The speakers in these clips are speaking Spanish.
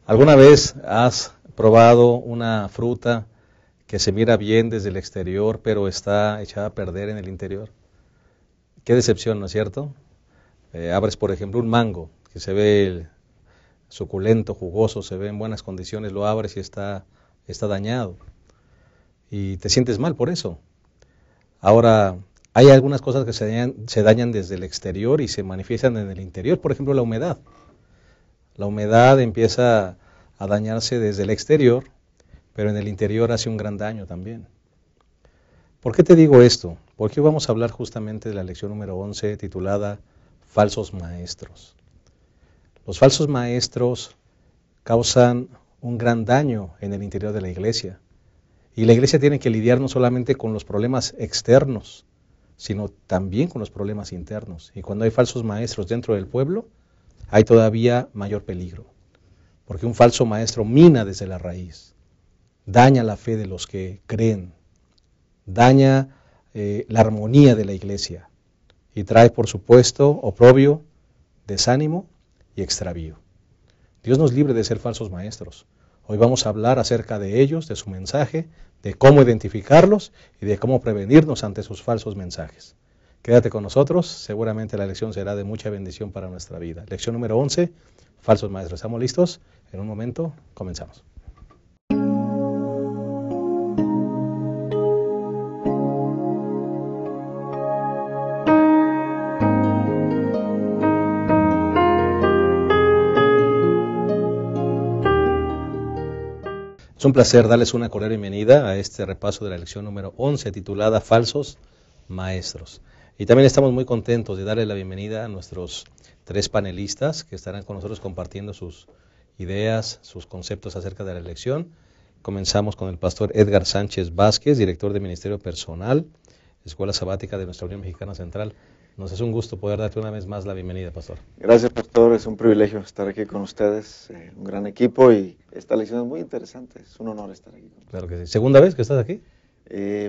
¿Alguna vez has probado una fruta que se mira bien desde el exterior, pero está echada a perder en el interior? Qué decepción, ¿no es cierto? Abres, por ejemplo, un mango que se ve suculento, jugoso, se ve en buenas condiciones, lo abres y está dañado. Y te sientes mal por eso. Ahora, hay algunas cosas que se dañan desde el exterior y se manifiestan en el interior. Por ejemplo, la humedad. La humedad empieza a dañarse desde el exterior, pero en el interior hace un gran daño también. ¿Por qué te digo esto? Porque hoy vamos a hablar justamente de la lección número 11 titulada Falsos Maestros. Los falsos maestros causan un gran daño en el interior de la iglesia. Y la iglesia tiene que lidiar no solamente con los problemas externos, sino también con los problemas internos. Y cuando hay falsos maestros dentro del pueblo, hay todavía mayor peligro. Porque un falso maestro mina desde la raíz, daña la fe de los que creen, daña la armonía de la iglesia y trae, por supuesto, oprobio, desánimo y extravío. Dios nos libre de ser falsos maestros. Hoy vamos a hablar acerca de ellos, de su mensaje, de cómo identificarlos y de cómo prevenirnos ante sus falsos mensajes. Quédate con nosotros, seguramente la lección será de mucha bendición para nuestra vida. Lección número 11, falsos maestros. ¿Estamos listos? En un momento, comenzamos. Es un placer darles una cordial bienvenida a este repaso de la lección número 11 titulada Falsos Maestros. Y también estamos muy contentos de darle la bienvenida a nuestros 3 panelistas que estarán con nosotros compartiendo sus ideas, sus conceptos acerca de la lección. Comenzamos con el pastor Edgar Sánchez Vázquez, director de Ministerio Personal, Escuela Sabática de nuestra Unión Mexicana Central. Nos es un gusto poder darte una vez más la bienvenida, pastor. Gracias, pastor. Es un privilegio estar aquí con ustedes, un gran equipo, y esta lección es muy interesante. Es un honor estar aquí. Claro que sí. ¿Segunda vez que estás aquí?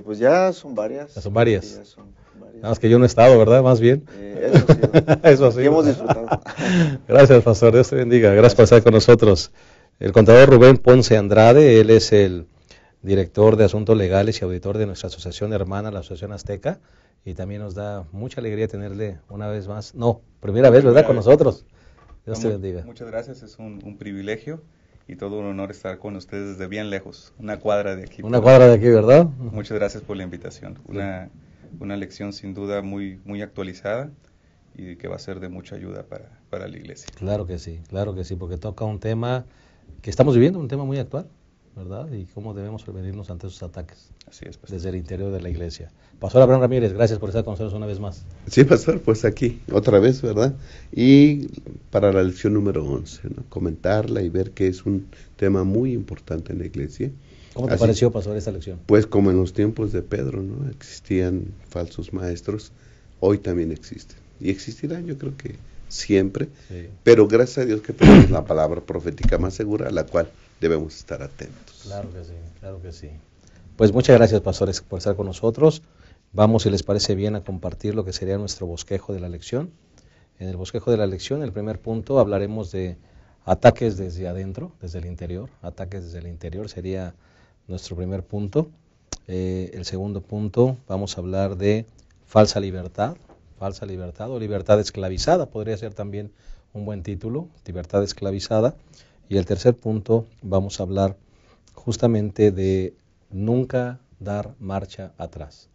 Pues ya son varias. Ya son varias. Sí, ya son varias. Nada más que yo no he estado, ¿verdad? Más bien. Eso sí. Eso sí. Y hemos disfrutado. Gracias, pastor. Dios te bendiga. Gracias por estar con nosotros. El contador Rubén Ponce Andrade, él es el director de Asuntos Legales y auditor de nuestra asociación hermana, la Asociación Azteca, y también nos da mucha alegría tenerle una vez más, primera vez, ¿verdad?, con nosotros. Dios te bendiga. Muchas gracias, es un privilegio y todo un honor estar con ustedes desde bien lejos, una cuadra de aquí. Una cuadra de aquí, ¿verdad? Muchas gracias por la invitación, una lección sin duda muy actualizada y que va a ser de mucha ayuda para la iglesia. Claro que sí, porque toca un tema que estamos viviendo, un tema muy actual, ¿verdad? Y cómo debemos prevenirnos ante esos ataques. Así es, pastor. Desde el interior de la iglesia. Pastor Abraham Ramírez, gracias por estar con nosotros una vez más. Sí, pastor, pues aquí, otra vez, ¿verdad? Y para la lección número 11, ¿no? Comentarla y ver que es un tema muy importante en la iglesia. ¿Cómo te pareció, pastor, esta lección? Pues como en los tiempos de Pedro, ¿no? Existían falsos maestros, hoy también existen. Y existirán, yo creo que siempre, sí. Pero gracias a Dios que tenemos la palabra profética más segura, a la cual debemos estar atentos. Claro que sí. Pues muchas gracias, pastores, por estar con nosotros. Vamos, si les parece bien, a compartir lo que sería nuestro bosquejo de la lección. En el bosquejo de la lección, el primer punto, hablaremos de ataques desde adentro, desde el interior. Ataques desde el interior sería nuestro primer punto. El segundo punto, vamos a hablar de falsa libertad o libertad esclavizada, podría ser también un buen título, libertad esclavizada. Y el tercer punto, vamos a hablar justamente de nunca dar marcha atrás.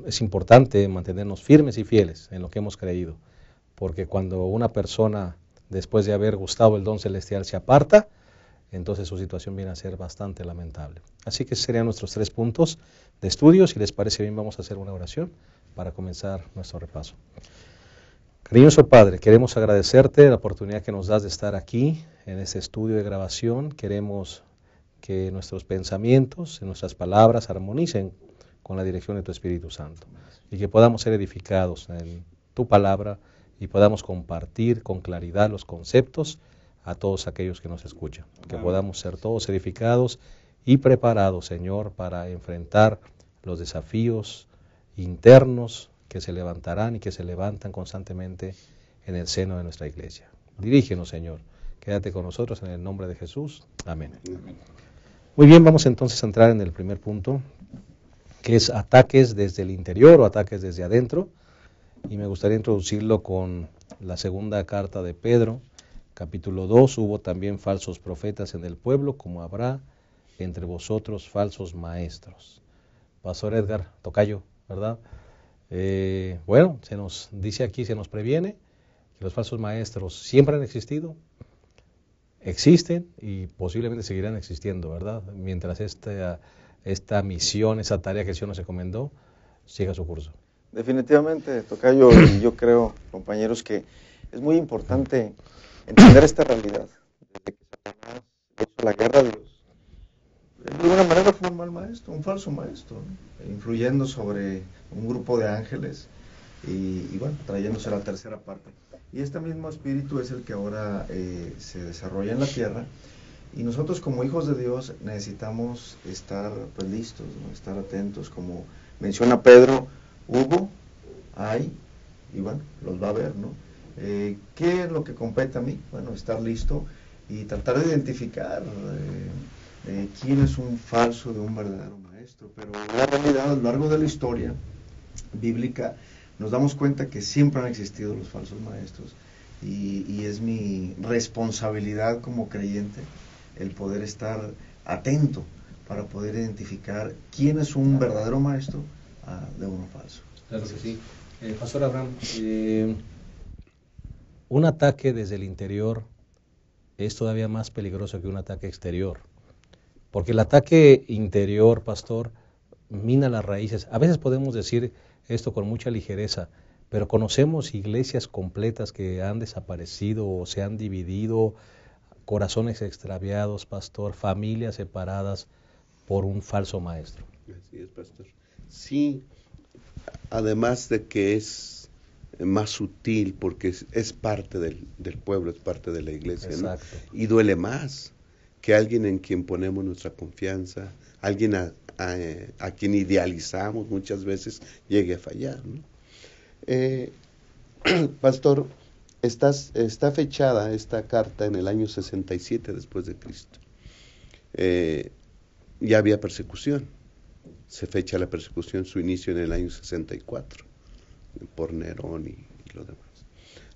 Es importante mantenernos firmes y fieles en lo que hemos creído, porque cuando una persona, después de haber gustado el don celestial, se aparta, entonces su situación viene a ser bastante lamentable. Así que serían nuestros 3 puntos de estudio. Si les parece bien, vamos a hacer una oración para comenzar nuestro repaso. Cariñoso Padre, queremos agradecerte la oportunidad que nos das de estar aquí en este estudio de grabación. Queremos que nuestros pensamientos y nuestras palabras armonicen con la dirección de tu Espíritu Santo y que podamos ser edificados en tu palabra y podamos compartir con claridad los conceptos a todos aquellos que nos escuchan. Que podamos ser todos edificados y preparados, Señor, para enfrentar los desafíos internos que se levantarán y que se levantan constantemente en el seno de nuestra iglesia. Dirígenos, Señor, Quédate con nosotros en el nombre de Jesús. Amén. Muy bien, vamos entonces a entrar en el primer punto, que es ataques desde el interior o ataques desde adentro. Y me gustaría introducirlo con la segunda carta de Pedro, capítulo 2. Hubo también falsos profetas en el pueblo, como habrá entre vosotros falsos maestros. Pastor Edgar, tocayo, ¿verdad? Bueno, se nos dice aquí, se nos previene que los falsos maestros siempre han existido, existen y posiblemente seguirán existiendo, ¿verdad? Mientras esta misión, esa tarea que el Señor nos encomendó, siga su curso. Definitivamente, tocayo, y yo creo, compañeros, que es muy importante entender esta realidad. Desde que Satanás hizo la guerra a Dios, de alguna manera fue un mal maestro, un falso maestro, ¿no? Influyendo sobre un grupo de ángeles y bueno, trayéndose la tercera parte. Y este mismo espíritu es el que ahora se desarrolla en la tierra, y nosotros como hijos de Dios necesitamos estar pues listos, ¿no? Estar atentos, como menciona Pedro, hubo, hay, y bueno, los va a haber, ¿no? ¿Qué es lo que compete a mí? Bueno, estar listo y tratar de identificar quién es un falso de un verdadero maestro. Pero en la realidad, a lo largo de la historia bíblica, nos damos cuenta que siempre han existido los falsos maestros, y es mi responsabilidad como creyente el poder estar atento para poder identificar quién es un verdadero maestro de uno falso. Claro que sí. Pastor Abraham, un ataque desde el interior es todavía más peligroso que un ataque exterior, porque el ataque interior, pastor, mina las raíces. A veces podemos decir esto con mucha ligereza, pero conocemos iglesias completas que han desaparecido o se han dividido, corazones extraviados, pastor, familias separadas por un falso maestro. Así es, pastor. Sí, además de que es más sutil porque es parte del pueblo, es parte de la iglesia, ¿no? Y duele más que alguien en quien ponemos nuestra confianza, alguien a quien idealizamos muchas veces llegue a fallar, ¿no? Pastor, está fechada esta carta en el año 67 después de Cristo. Ya había persecución. Se fecha la persecución, su inicio en el año 64, por Nerón y lo demás.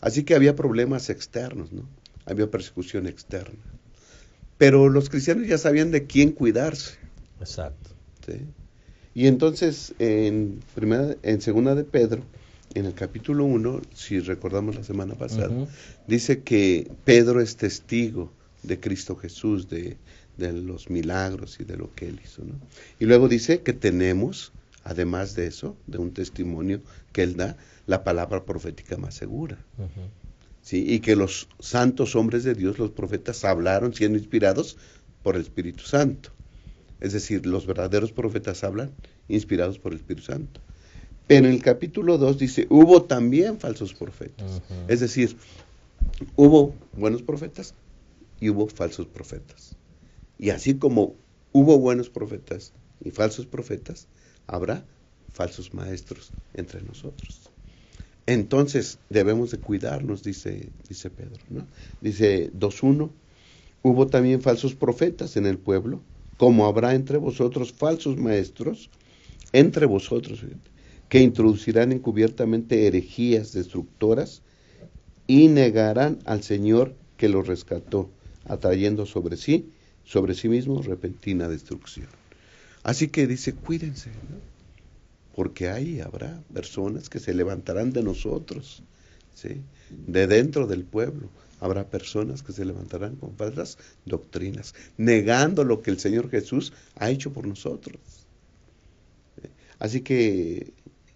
Así que había problemas externos, ¿no? Había persecución externa. Pero los cristianos ya sabían de quién cuidarse. Exacto. ¿Sí? Y entonces, en segunda de Pedro, en el capítulo 1, si recordamos la semana pasada, dice que Pedro es testigo de Cristo Jesús, de los milagros y de lo que él hizo, ¿no? Y luego dice que tenemos, además de eso, de un testimonio que él da, la palabra profética más segura. ¿Sí? Y que los santos hombres de Dios, los profetas, hablaron siendo inspirados por el Espíritu Santo. Es decir, los verdaderos profetas hablan inspirados por el Espíritu Santo. Pero en el capítulo 2 dice, hubo también falsos profetas. Es decir, hubo buenos profetas y hubo falsos profetas. Y así como hubo buenos profetas y falsos profetas, habrá falsos maestros entre nosotros. Entonces debemos de cuidarnos, dice Pedro, ¿no? Dice 2:1, hubo también falsos profetas en el pueblo, como habrá entre vosotros falsos maestros, entre vosotros, que introducirán encubiertamente herejías destructoras y negarán al Señor que los rescató, atrayendo sobre sí mismo repentina destrucción. Así que dice, cuídense, ¿no? Porque ahí habrá personas que se levantarán de nosotros, ¿sí? De dentro del pueblo habrá personas que se levantarán con falsas doctrinas, negando lo que el Señor Jesús ha hecho por nosotros. Así que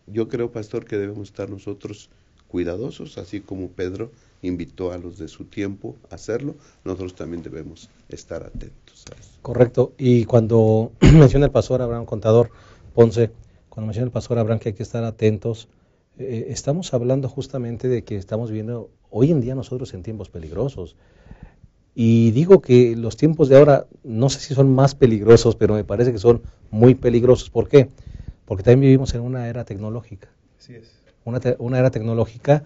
yo creo, pastor, que debemos estar nosotros cuidadosos, así como Pedro invitó a los de su tiempo a hacerlo, nosotros también debemos estar atentos a eso. Correcto, y cuando menciona el pastor Abraham Contador Ponce, cuando menciona el pastor Abraham que hay que estar atentos, estamos hablando justamente de que estamos viviendo hoy en día nosotros en tiempos peligrosos. Y digo que los tiempos de ahora, no sé si son más peligrosos, pero me parece que son muy peligrosos. ¿Por qué? Porque también vivimos en una era tecnológica. Así es. Una era tecnológica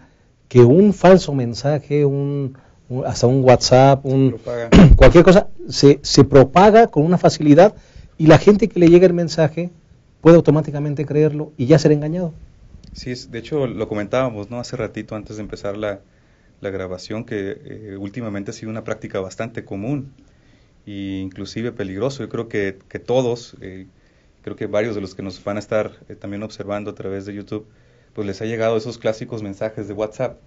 que un falso mensaje, un hasta un WhatsApp, Propaga. cualquier cosa, se propaga con una facilidad y la gente que le llega el mensaje puede automáticamente creerlo y ya ser engañado. Sí, de hecho lo comentábamos, ¿no? Hace ratito antes de empezar la grabación, que últimamente ha sido una práctica bastante común e inclusive peligroso. Yo creo que todos, creo que varios de los que nos van a estar también observando a través de YouTube, pues les ha llegado esos clásicos mensajes de WhatsApp,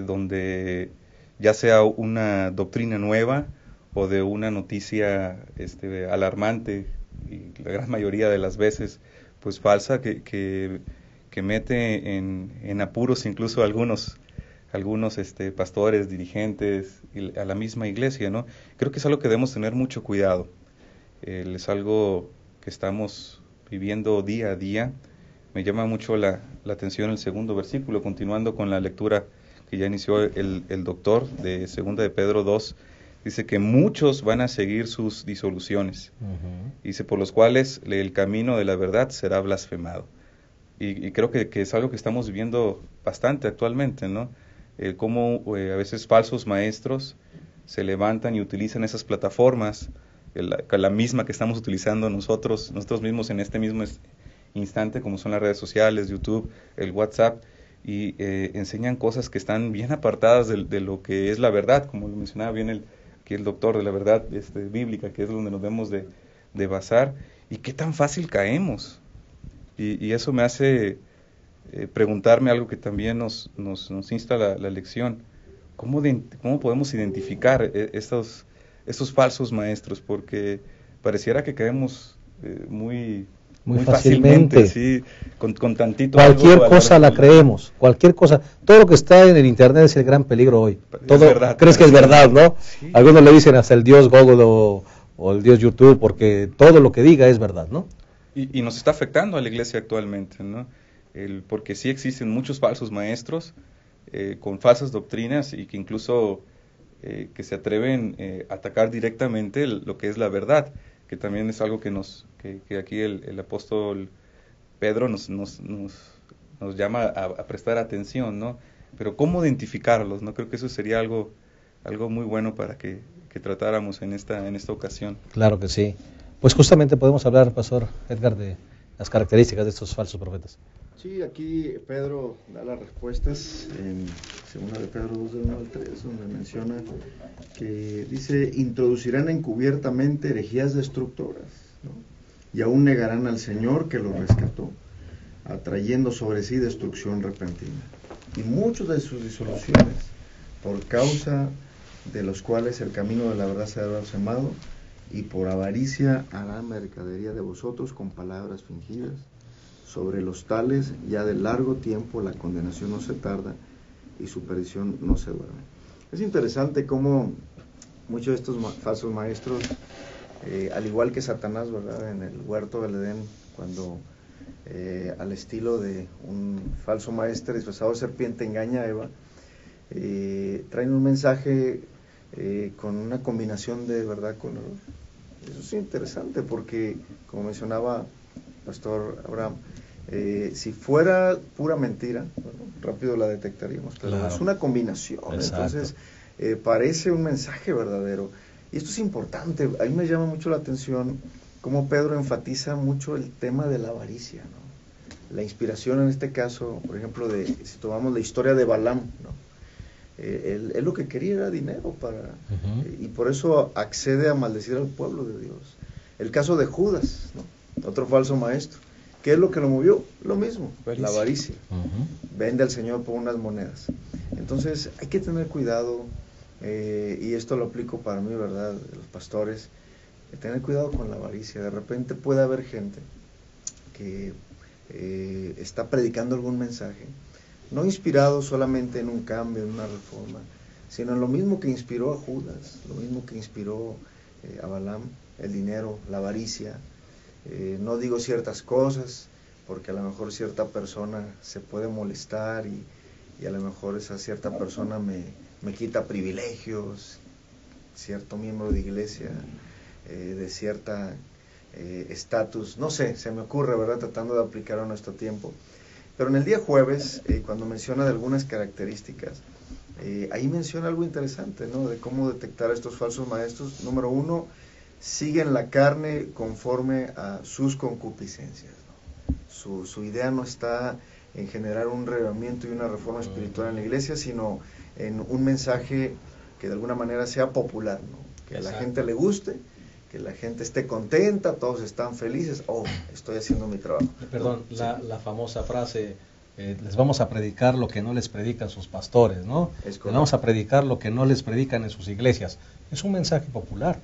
donde ya sea una doctrina nueva o de una noticia alarmante, y la gran mayoría de las veces pues falsa, que mete en apuros incluso algunos pastores, dirigentes, y a la misma iglesia, ¿no? Creo que es algo que debemos tener mucho cuidado. Es algo que estamos viviendo día a día. Me llama mucho la atención el segundo versículo, continuando con la lectura que ya inició el doctor, de segunda de Pedro 2, dice que muchos van a seguir sus disoluciones, dice, por los cuales el camino de la verdad será blasfemado. Y creo que es algo que estamos viviendo bastante actualmente, ¿no? Cómo a veces falsos maestros se levantan y utilizan esas plataformas, la misma que estamos utilizando nosotros mismos en este mismo instante, como son las redes sociales, YouTube, el WhatsApp, y enseñan cosas que están bien apartadas de lo que es la verdad, como lo mencionaba bien aquí el doctor, de la verdad bíblica, que es donde nos debemos de basar, y qué tan fácil caemos. Y eso me hace preguntarme algo que también nos insta la lección. ¿Cómo podemos identificar estos falsos maestros? Porque pareciera que caemos muy fácilmente, sí, con tantito. Cualquier cosa la creemos, cualquier cosa. Todo lo que está en el internet es el gran peligro hoy. Todo verdad, crees que es verdad, ¿no? Sí. Algunos le dicen hasta el Dios Google o el Dios YouTube, porque todo lo que diga es verdad, ¿no? Y nos está afectando a la iglesia actualmente, ¿no? Porque sí existen muchos falsos maestros con falsas doctrinas, y que incluso que se atreven a atacar directamente lo que es la verdad, que también es algo que aquí el apóstol Pedro nos llama a prestar atención, ¿no? Pero ¿cómo identificarlos? ¿No? Creo que eso sería algo muy bueno para que tratáramos en esta ocasión. Claro que sí. Pues justamente podemos hablar, Pastor Edgar, de las características de estos falsos profetas. Sí, aquí Pedro da las respuestas en 2 de Pedro 2, del 1 al 3, donde menciona que dice: introducirán encubiertamente herejías destructoras, ¿no? Y aún negarán al Señor que los rescató, atrayendo sobre sí destrucción repentina. Y muchos de sus disoluciones, por causa de los cuales el camino de la verdad será blasfemado, y por avaricia harán mercadería de vosotros con palabras fingidas. Sobre los tales ya de largo tiempo la condenación no se tarda y su perdición no se duerme. Es interesante cómo muchos de estos falsos maestros, al igual que Satanás, ¿verdad?, en el huerto del Edén, cuando al estilo de un falso maestro disfrazado de serpiente engaña a Eva, traen un mensaje con una combinación de verdad con error. Eso es interesante porque, como mencionaba Pastor Abraham, si fuera pura mentira, bueno, rápido la detectaríamos, pero claro, es una combinación. Exacto. Entonces parece un mensaje verdadero, y esto es importante. A mí me llama mucho la atención cómo Pedro enfatiza mucho el tema de la avaricia, ¿no? La inspiración en este caso, por ejemplo, si tomamos la historia de Balaam, ¿no? Él lo que quería era dinero y por eso accede a maldecir al pueblo de Dios. El caso de Judas, ¿no?, otro falso maestro. ¿Qué es lo que lo movió? Lo mismo, la avaricia. Vende al Señor por unas monedas. Entonces hay que tener cuidado, y esto lo aplico para mí, ¿verdad?, los pastores, tener cuidado con la avaricia. De repente puede haber gente que está predicando algún mensaje, no inspirado solamente en un cambio, en una reforma, sino en lo mismo que inspiró a Judas, lo mismo que inspiró a Balaam, el dinero, la avaricia. No digo ciertas cosas porque a lo mejor cierta persona se puede molestar y a lo mejor esa cierta persona me quita privilegios, cierto miembro de iglesia, de cierta estatus, no sé, se me ocurre, ¿verdad?, tratando de aplicar a nuestro tiempo. Pero en el día jueves, cuando menciona de algunas características, ahí menciona algo interesante, ¿no? De cómo detectar a estos falsos maestros. Número 1, siguen la carne conforme a sus concupiscencias, ¿no? Su idea no está en generar un reavivamiento y una reforma espiritual en la iglesia, sino en un mensaje que de alguna manera sea popular, ¿no? Que a la gente le guste, que la gente esté contenta, todos están felices, estoy haciendo mi trabajo. Perdón, la famosa frase, les vamos a predicar lo que no les predican sus pastores, ¿no? Les vamos a predicar lo que no les predican en sus iglesias. Es un mensaje popular.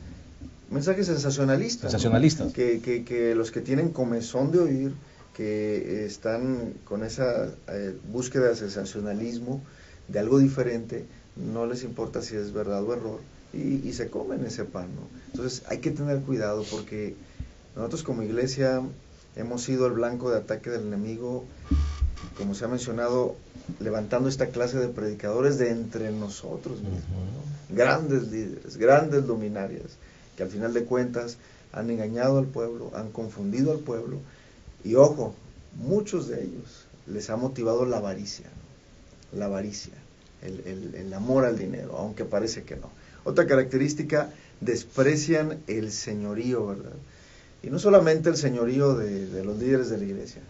Mensaje sensacionalista. Sensacionalistas. ¿No? Que los que tienen comezón de oír, que están con esa búsqueda de sensacionalismo, de algo diferente, no les importa si es verdad o error, y se comen ese pan, ¿no? Entonces hay que tener cuidado, porque nosotros como iglesia hemos sido el blanco de ataque del enemigo, como se ha mencionado, levantando esta clase de predicadores de entre nosotros mismos, ¿no? Grandes líderes, grandes luminarias, que al final de cuentas han engañado al pueblo, han confundido al pueblo, y ojo, muchos de ellos les ha motivado la avaricia, ¿no? La avaricia, el amor al dinero, aunque parece que no. Otra característica, desprecian el señorío, ¿verdad? Y no solamente el señorío de los líderes de la iglesia,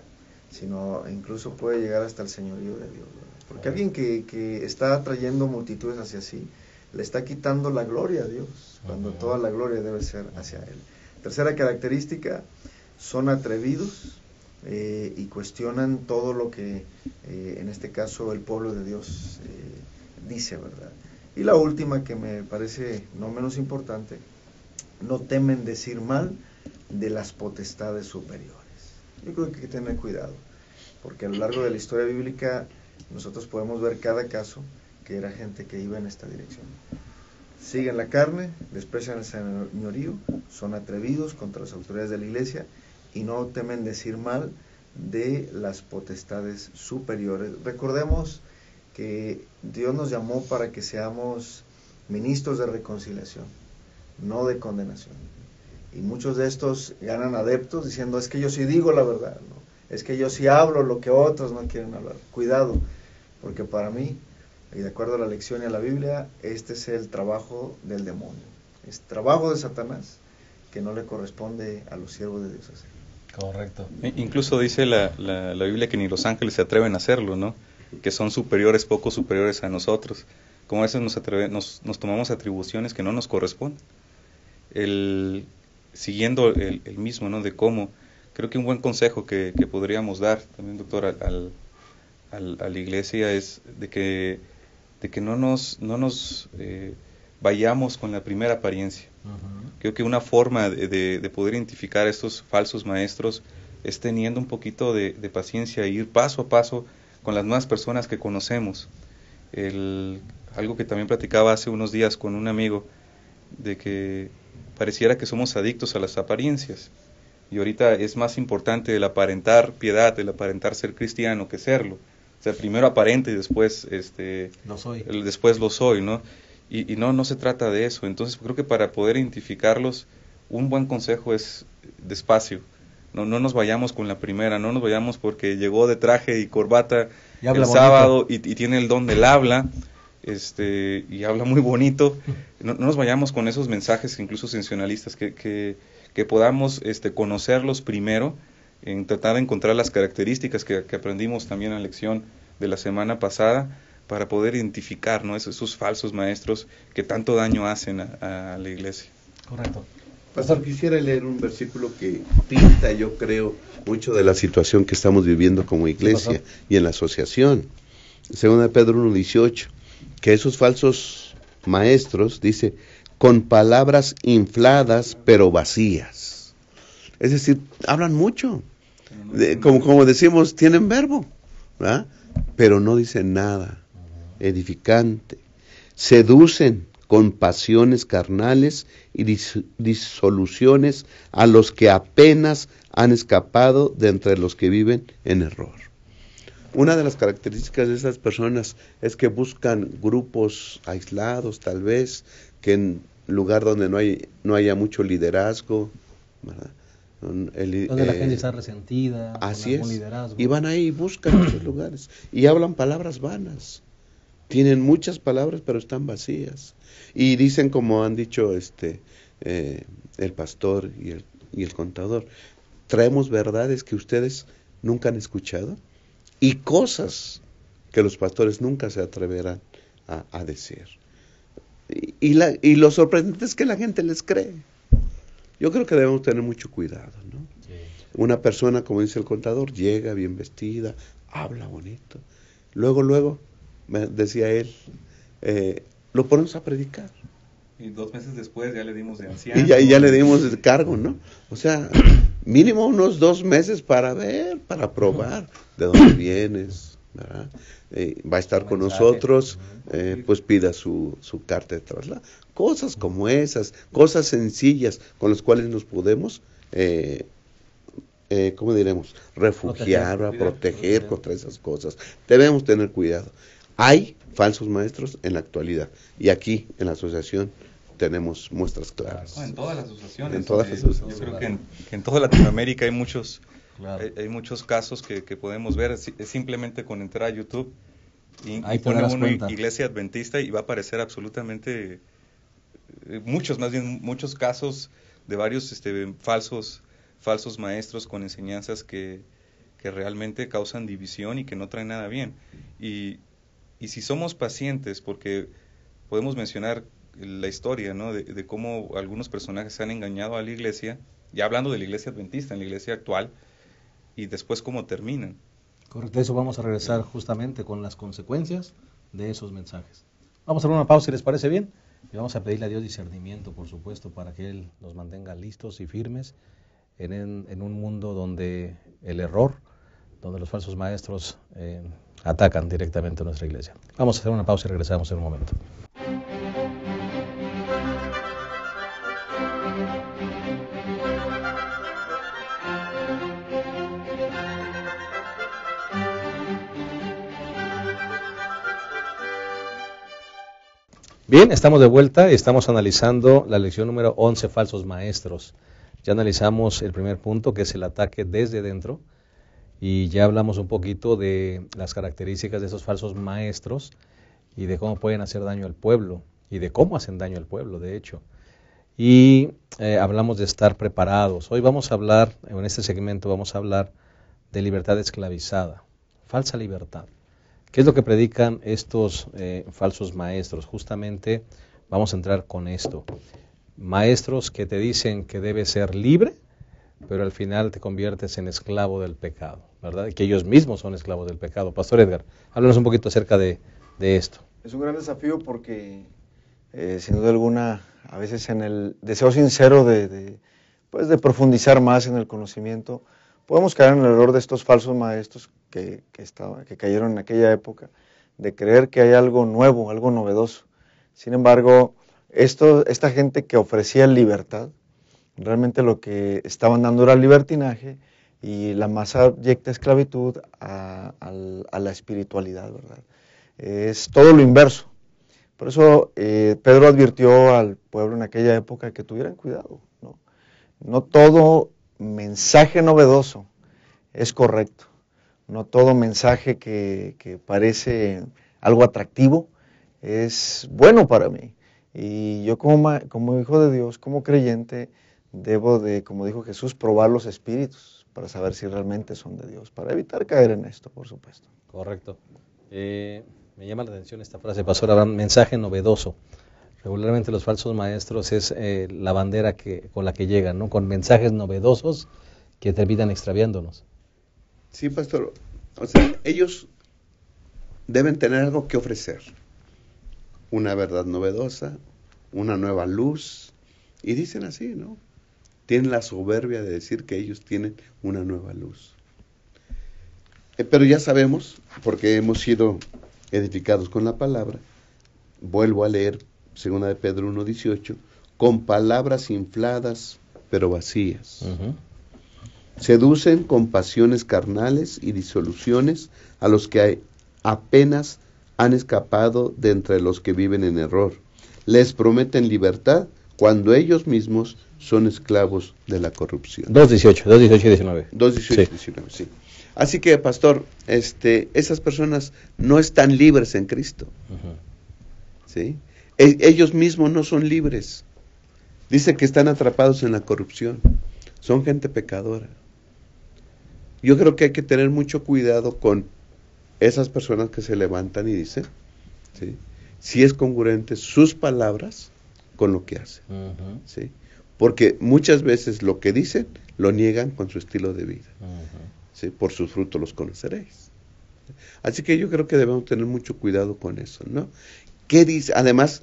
sino incluso puede llegar hasta el señorío de Dios, ¿verdad? Porque alguien que está atrayendo multitudes hacia sí, le está quitando la gloria a Dios, cuando toda la gloria debe ser hacia Él. Tercera característica, son atrevidos y cuestionan todo lo que en este caso el pueblo de Dios dice, ¿verdad? Y la última, que me parece no menos importante, no temen decir mal de las potestades superiores. Yo creo que hay que tener cuidado, porque a lo largo de la historia bíblica nosotros podemos ver cada caso que era gente que iba en esta dirección. Siguen la carne, desprecian el señorío, son atrevidos contra las autoridades de la iglesia y no temen decir mal de las potestades superiores. Recordemos que Dios nos llamó para que seamos ministros de reconciliación, no de condenación. Y muchos de estos ganan adeptos diciendo, es que yo sí digo la verdad, ¿no? Es que yo sí hablo lo que otros no quieren hablar. Cuidado, porque para mí, y de acuerdo a la lección y a la Biblia, este es el trabajo del demonio. Es trabajo de Satanás que no le corresponde a los siervos de Dios hacer. Correcto. Incluso dice la Biblia que ni los ángeles se atreven a hacerlo, ¿no? Que son superiores, poco superiores a nosotros. Como a veces nos tomamos atribuciones que no nos corresponden. Siguiendo el mismo, ¿no? De cómo, creo que un buen consejo que podríamos dar también, doctor, a la iglesia es de que no nos vayamos con la primera apariencia. Creo que una forma de poder identificar a estos falsos maestros es teniendo un poquito de paciencia e ir paso a paso con las nuevas personas que conocemos. Algo que también platicaba hace unos días con un amigo, de que pareciera que somos adictos a las apariencias, y ahorita es más importante el aparentar piedad, el aparentar ser cristiano que serlo. O sea, primero aparente y después después lo soy, ¿no? Y no se trata de eso. Entonces creo que para poder identificarlos, un buen consejo es despacio. No nos vayamos con la primera, no nos vayamos porque llegó de traje y corbata el sábado y tiene el don del habla, y habla muy bonito. No nos vayamos con esos mensajes incluso sensacionalistas, que podamos conocerlos primero, en tratar de encontrar las características que aprendimos también en la lección de la semana pasada, para poder identificar, ¿no? esos falsos maestros que tanto daño hacen a la iglesia. Correcto. Pastor, quisiera leer un versículo que pinta, yo creo, mucho de la situación que estamos viviendo como iglesia y en la asociación. 2 Pedro 1:18, que esos falsos maestros, dice, con palabras infladas pero vacías. Es decir, hablan mucho, como decimos, tienen verbo, ¿verdad? Pero no dicen nada edificante. Seducen con pasiones carnales y disoluciones a los que apenas han escapado de entre los que viven en error. Una de las características de esas personas es que buscan grupos aislados, tal vez, que en lugar donde no haya mucho liderazgo, ¿verdad? Donde la gente está resentida. Así con es. Liderazgo. Y van ahí y buscan esos lugares y hablan palabras vanas. Tienen muchas palabras, pero están vacías. Y dicen, como han dicho el pastor y el contador, traemos verdades que ustedes nunca han escuchado y cosas que los pastores nunca se atreverán a decir. Y lo sorprendente es que la gente les cree. Yo creo que debemos tener mucho cuidado, ¿no? Sí. Una persona, como dice el contador, llega bien vestida, habla bonito. Luego, decía él, lo ponemos a predicar. Y 2 meses después ya le dimos de anciano. Y ya le dimos de cargo, ¿no? O sea, mínimo unos 2 meses para ver, para probar de dónde vienes, ¿verdad? Va a estar con nosotros, pues pida su carta de traslado. Cosas como esas, cosas sencillas con las cuales nos podemos, ¿cómo diremos? Refugiar, proteger contra esas cosas. Debemos tener cuidado. Hay falsos maestros en la actualidad y aquí en la asociación tenemos muestras claras. En todas las asociaciones. En todas las asociaciones. Yo creo que en toda Latinoamérica hay muchos casos que podemos ver. Simplemente con entrar a YouTube y pone uno Iglesia Adventista y va a aparecer absolutamente muchos casos de varios falsos maestros con enseñanzas que realmente causan división y que no traen nada bien. Y si somos pacientes, porque podemos mencionar la historia, ¿no? de cómo algunos personajes han engañado a la iglesia, ya hablando de la iglesia adventista, en la iglesia actual, y después cómo terminan. Correcto, eso vamos a regresar justamente con las consecuencias de esos mensajes. Vamos a hacer una pausa, si les parece bien, y vamos a pedirle a Dios discernimiento, por supuesto, para que Él nos mantenga listos y firmes en un mundo donde el error, donde los falsos maestros atacan directamente a nuestra iglesia. Vamos a hacer una pausa y regresamos en un momento. Bien, estamos de vuelta y estamos analizando la lección número 11, falsos maestros. Ya analizamos el primer punto, que es el ataque desde dentro, y ya hablamos un poquito de las características de esos falsos maestros y de cómo pueden hacer daño al pueblo y de cómo hacen daño al pueblo, de hecho. Y hablamos de estar preparados. Hoy vamos a hablar, en este segmento vamos a hablar de libertad esclavizada, falsa libertad. ¿Qué es lo que predican estos falsos maestros? Justamente vamos a entrar con esto. Maestros que te dicen que debes ser libre, pero al final te conviertes en esclavo del pecado, ¿verdad? Y que ellos mismos son esclavos del pecado. Pastor Edgar, háblanos un poquito acerca de esto. Es un gran desafío porque, sin duda alguna, a veces en el deseo sincero de profundizar más en el conocimiento, podemos caer en el error de estos falsos maestros que cayeron en aquella época, de creer que hay algo nuevo, algo novedoso. Sin embargo, esta gente que ofrecía libertad, realmente lo que estaban dando era libertinaje y la más abyecta esclavitud a la espiritualidad, ¿verdad? Es todo lo inverso. Por eso Pedro advirtió al pueblo en aquella época que tuvieran cuidado, ¿no? No todo mensaje novedoso es correcto. No todo mensaje que parece algo atractivo es bueno para mí. Y yo como hijo de Dios, como creyente, debo de, como dijo Jesús, probar los espíritus para saber si realmente son de Dios, para evitar caer en esto, por supuesto. Correcto. Me llama la atención esta frase, pastor Abraham, mensaje novedoso. Regularmente los falsos maestros es la bandera con la que llegan, ¿no? Con mensajes novedosos que terminan extraviándonos. Sí, pastor. O sea, ellos deben tener algo que ofrecer. Una verdad novedosa, una nueva luz. Y dicen así, ¿no? Tienen la soberbia de decir que ellos tienen una nueva luz. Pero ya sabemos, porque hemos sido edificados con la palabra, vuelvo a leer 2 de Pedro 1:18, con palabras infladas pero vacías. Seducen con pasiones carnales y disoluciones a los que apenas han escapado de entre los que viven en error. Les prometen libertad cuando ellos mismos son esclavos de la corrupción. 2:18 y 19. 2:18 y 19, sí. Así que, pastor, esas personas no están libres en Cristo. ¿Sí? Ellos mismos no son libres. Dice que están atrapados en la corrupción. Son gente pecadora. Yo creo que hay que tener mucho cuidado con esas personas que se levantan y dicen, ¿sí?, si es congruente sus palabras con lo que hacen. ¿Sí? Porque muchas veces lo que dicen lo niegan con su estilo de vida. ¿Sí? Por sus frutos los conoceréis. Así que yo creo que debemos tener mucho cuidado con eso, ¿no? ¿Qué dice? Además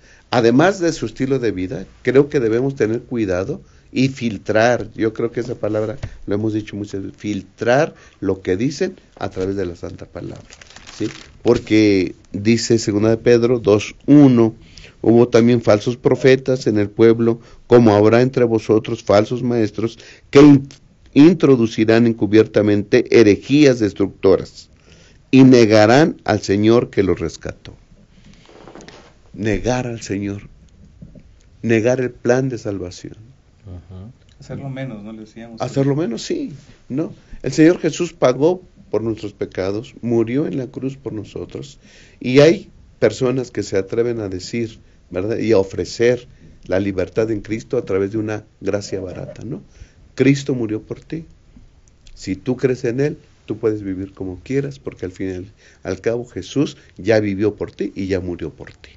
de su estilo de vida, creo que debemos tener cuidado y filtrar. Yo creo que esa palabra lo hemos dicho muchas veces, filtrar lo que dicen a través de la Santa Palabra, ¿sí? Porque dice 2 de Pedro 2:1, hubo también falsos profetas en el pueblo, como habrá entre vosotros falsos maestros que introducirán encubiertamente herejías destructoras y negarán al Señor que los rescató. Negar al Señor, negar el plan de salvación. Hacerlo menos, ¿no? Le decíamos. Hacerlo menos, sí, ¿no? El Señor Jesús pagó por nuestros pecados, murió en la cruz por nosotros, y hay personas que se atreven a decir, ¿verdad?, y a ofrecer la libertad en Cristo a través de una gracia barata, ¿no? Cristo murió por ti. Si tú crees en Él, tú puedes vivir como quieras, porque al fin y al cabo Jesús ya vivió por ti y ya murió por ti.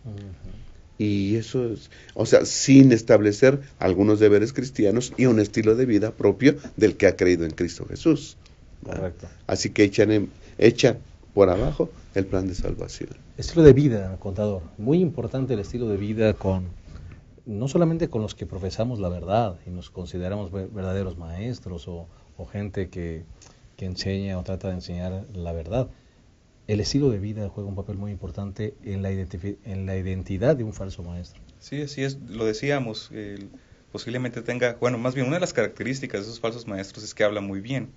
Y eso es, o sea, sin establecer algunos deberes cristianos y un estilo de vida propio del que ha creído en Cristo Jesús. Correcto. Así que echan por abajo el plan de salvación. Estilo de vida, contador. Muy importante el estilo de vida no solamente con los que profesamos la verdad y nos consideramos verdaderos maestros o gente que enseña o trata de enseñar la verdad. El estilo de vida juega un papel muy importante en la identidad de un falso maestro. Sí, así es, lo decíamos, posiblemente tenga, bueno, más bien una de las características de esos falsos maestros es que hablan muy bien,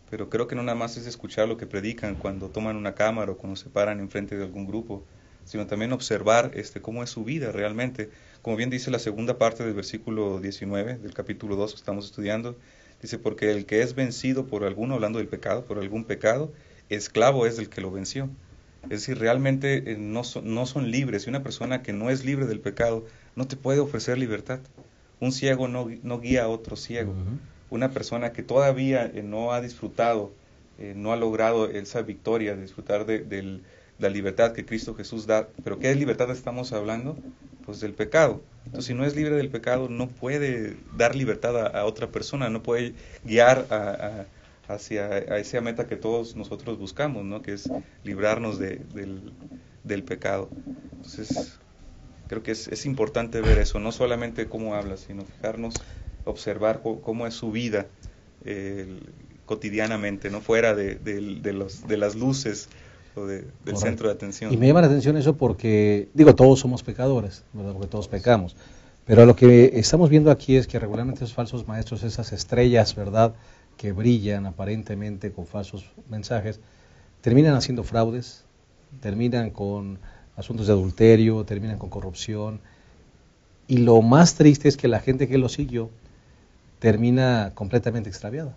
pero creo que no nada más es escuchar lo que predican cuando toman una cámara o cuando se paran enfrente de algún grupo, sino también observar cómo es su vida realmente. Como bien dice la segunda parte del versículo 19 del capítulo 2 que estamos estudiando, dice, porque el que es vencido por alguno, hablando del pecado, por algún pecado, esclavo es el que lo venció. Es decir, realmente no son libres, y una persona que no es libre del pecado no te puede ofrecer libertad. Un ciego no guía a otro ciego. Una persona que todavía no ha disfrutado, no ha logrado esa victoria de disfrutar de la libertad que Cristo Jesús da. ¿Pero qué libertad estamos hablando? Pues del pecado. Entonces, si no es libre del pecado, no puede dar libertad a otra persona, no puede guiar hacia esa meta que todos nosotros buscamos, ¿no?, que es librarnos del pecado. Entonces, creo que es importante ver eso, no solamente cómo habla, sino fijarnos, observar cómo es su vida cotidianamente, no fuera de las luces o del centro de atención. Y me llama la atención eso porque, todos somos pecadores, ¿verdad?, porque todos pecamos. Pero lo que estamos viendo aquí es que regularmente esos falsos maestros, esas estrellas, ¿verdad?, que brillan aparentemente con falsos mensajes, terminan haciendo fraudes, terminan con asuntos de adulterio, terminan con corrupción, y lo más triste es que la gente que lo siguió termina completamente extraviada,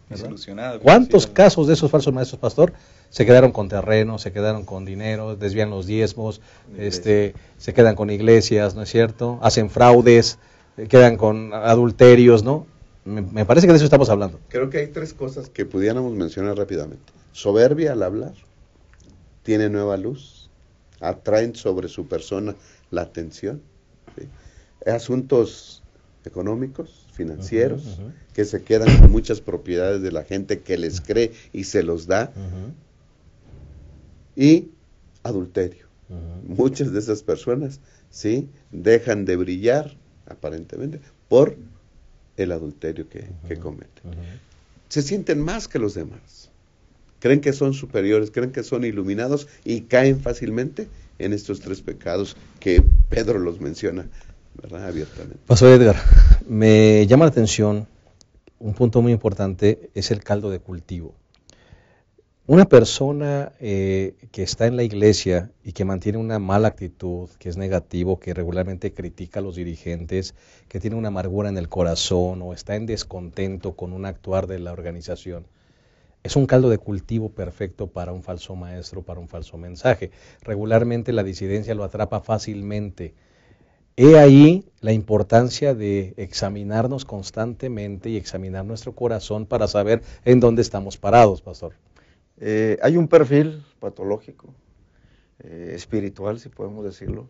Desilusionada. ¿Cuántos casos de esos falsos maestros, pastor, se quedaron con terrenos, se quedaron con dinero, desvían los diezmos, se quedan con iglesias, ¿no es cierto?, hacen fraudes, quedan con adulterios, ¿no? Me parece que de eso estamos hablando. Creo que hay 3 cosas que pudiéramos mencionar rápidamente. Soberbia al hablar, tiene nueva luz, atraen sobre su persona la atención, ¿sí?, asuntos económicos, financieros, que se quedan con muchas propiedades de la gente que les cree y se los da, y adulterio. Muchas de esas personas, ¿sí?, dejan de brillar, aparentemente, por el adulterio que cometen. Se sienten más que los demás. Creen que son superiores, creen que son iluminados y caen fácilmente en estos 3 pecados que Pedro los menciona, ¿verdad?, abiertamente. Pastor Edgar, me llama la atención, un punto muy importante es el caldo de cultivo. Una persona que está en la iglesia y que mantiene una mala actitud, que es negativo, que regularmente critica a los dirigentes, que tiene una amargura en el corazón o está en descontento con un actuar de la organización, es un caldo de cultivo perfecto para un falso maestro, para un falso mensaje. Regularmente la disidencia lo atrapa fácilmente. He ahí la importancia de examinarnos constantemente y examinar nuestro corazón para saber en dónde estamos parados, pastor. Hay un perfil patológico, espiritual, si podemos decirlo,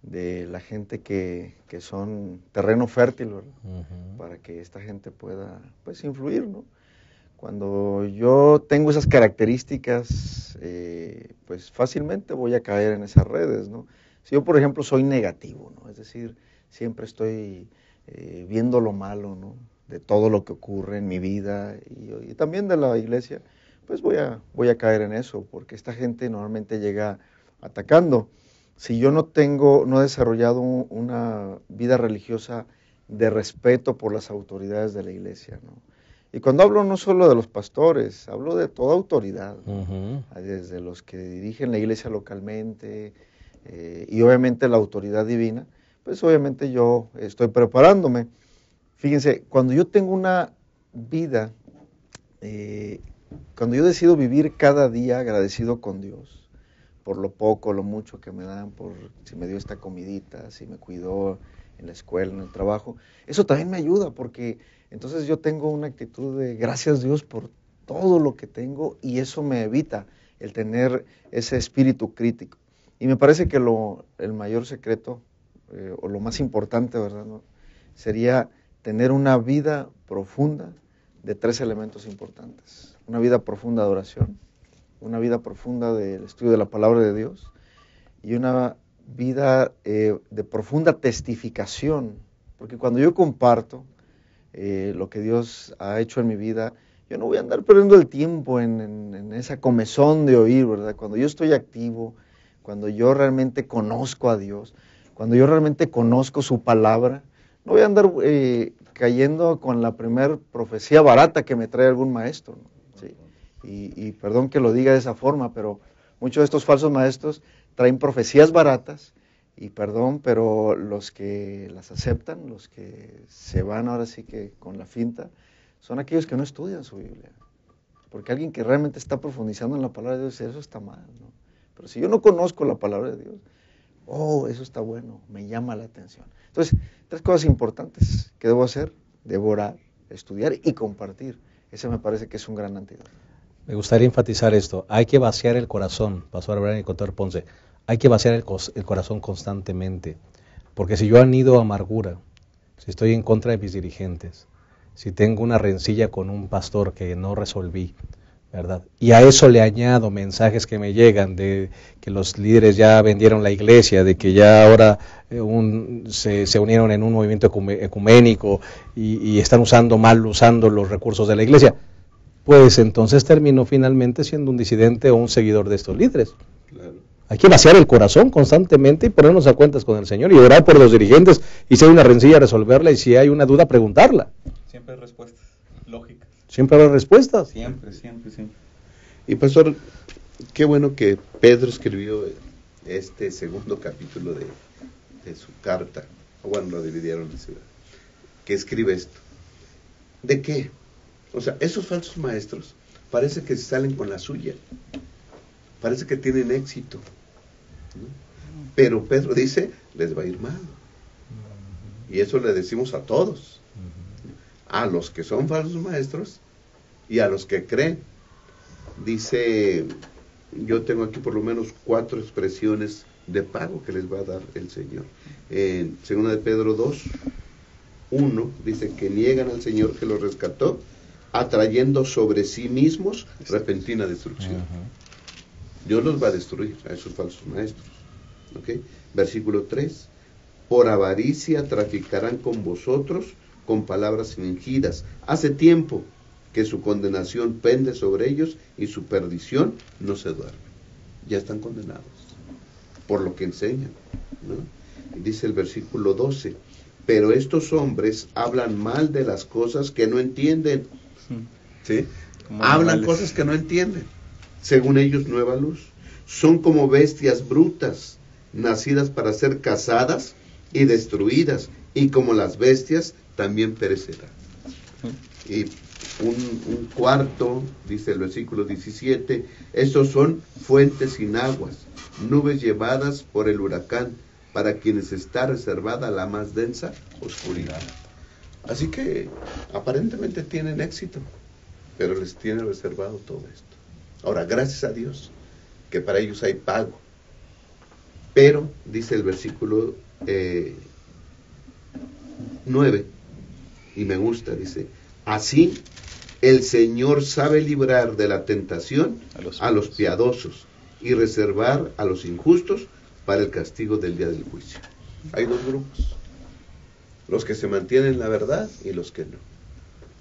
de la gente que son terreno fértil, ¿verdad? Para que esta gente pueda, pues, influir, ¿no? Cuando yo tengo esas características, pues fácilmente voy a caer en esas redes, ¿no? Si yo, por ejemplo, soy negativo, ¿no? Es decir, siempre estoy viendo lo malo, ¿no? De todo lo que ocurre en mi vida y también de la iglesia, pues voy a caer en eso, porque esta gente normalmente llega atacando. Si yo no he desarrollado una vida religiosa de respeto por las autoridades de la iglesia, ¿no? Y cuando hablo no solo de los pastores, hablo de toda autoridad, ¿no? Desde los que dirigen la iglesia localmente y obviamente la autoridad divina, pues obviamente yo estoy preparándome. Fíjense, cuando yo tengo una vida, cuando yo decido vivir cada día agradecido con Dios, por lo poco, lo mucho que me dan, por si me dio esta comidita, si me cuidó en la escuela, en el trabajo, eso también me ayuda porque entonces yo tengo una actitud de gracias Dios por todo lo que tengo y eso me evita el tener ese espíritu crítico. Y me parece que el mayor secreto o lo más importante, ¿verdad?, ¿no?, sería tener una vida profunda de 3 elementos importantes. Una vida profunda de oración, una vida profunda del estudio de la palabra de Dios y una vida de profunda testificación, porque cuando yo comparto lo que Dios ha hecho en mi vida, yo no voy a andar perdiendo el tiempo en esa comezón de oír, ¿verdad? Cuando yo estoy activo, cuando yo realmente conozco a Dios, cuando yo realmente conozco su palabra, no voy a andar cayendo con la primer profecía barata que me trae algún maestro, ¿no? Sí. Y perdón que lo diga de esa forma, pero muchos de estos falsos maestros traen profecías baratas y perdón, pero los que las aceptan, los que se van ahora sí que con la finta, son aquellos que no estudian su Biblia. Porque alguien que realmente está profundizando en la palabra de Dios, eso está mal, ¿no? Pero si yo no conozco la palabra de Dios, eso está bueno, me llama la atención. Entonces, 3 cosas importantes que debo hacer: debo orar, estudiar y compartir. Ese me parece que es un gran antídoto. Me gustaría enfatizar esto. Hay que vaciar el corazón, Pastor Abraham y Contador Ponce. Hay que vaciar el corazón constantemente. Porque si yo anido amargura, si estoy en contra de mis dirigentes, si tengo una rencilla con un pastor que no resolví, ¿verdad? Y a eso le añado mensajes que me llegan de que los líderes ya vendieron la iglesia, de que ya ahora se unieron en un movimiento ecuménico y están usando los recursos de la iglesia. Pues entonces terminó finalmente siendo un disidente o un seguidor de estos líderes. Claro. Hay que vaciar el corazón constantemente y ponernos a cuentas con el Señor y orar por los dirigentes, y si hay una rencilla resolverla y si hay una duda preguntarla. Siempre hay respuestas lógicas. Siempre habrá respuestas. Siempre. Y pastor, qué bueno que Pedro escribió este segundo capítulo de su carta, o bueno, lo dividieron así, que escribe esto. ¿De qué? O sea, esos falsos maestros parece que salen con la suya, parece que tienen éxito, ¿no? Pero Pedro dice, les va a ir mal. Y eso le decimos a todos, a los que son falsos maestros y a los que creen. Dice, yo tengo aquí por lo menos 4 expresiones de pago que les va a dar el Señor. En 2 de Pedro 2:1 dice que niegan al Señor que los rescató, atrayendo sobre sí mismos repentina destrucción. Dios los va a destruir a esos falsos maestros. ¿Okay? Versículo 3: por avaricia traficarán con vosotros con palabras fingidas. Hace tiempo que su condenación pende sobre ellos y su perdición no se duerme. Ya están condenados por lo que enseñan, ¿no? Y dice el versículo 12: pero estos hombres hablan mal de las cosas que no entienden. ¿Sí? Hablan cosas que no entienden. Según ellos, nueva luz. Son como bestias brutas, nacidas para ser cazadas y destruidas, y como las bestias también perecerán. Y un cuarto, dice el versículo 17, estos son fuentes sin aguas, nubes llevadas por el huracán, para quienes está reservada la más densa oscuridad. Así que aparentemente tienen éxito, pero les tiene reservado todo esto. Ahora, gracias a Dios, que para ellos hay pago. Pero, dice el versículo 9, y me gusta, dice, así el Señor sabe librar de la tentación a los piadosos y reservar a los injustos para el castigo del día del juicio. Hay dos grupos, los que se mantienen en la verdad y los que no.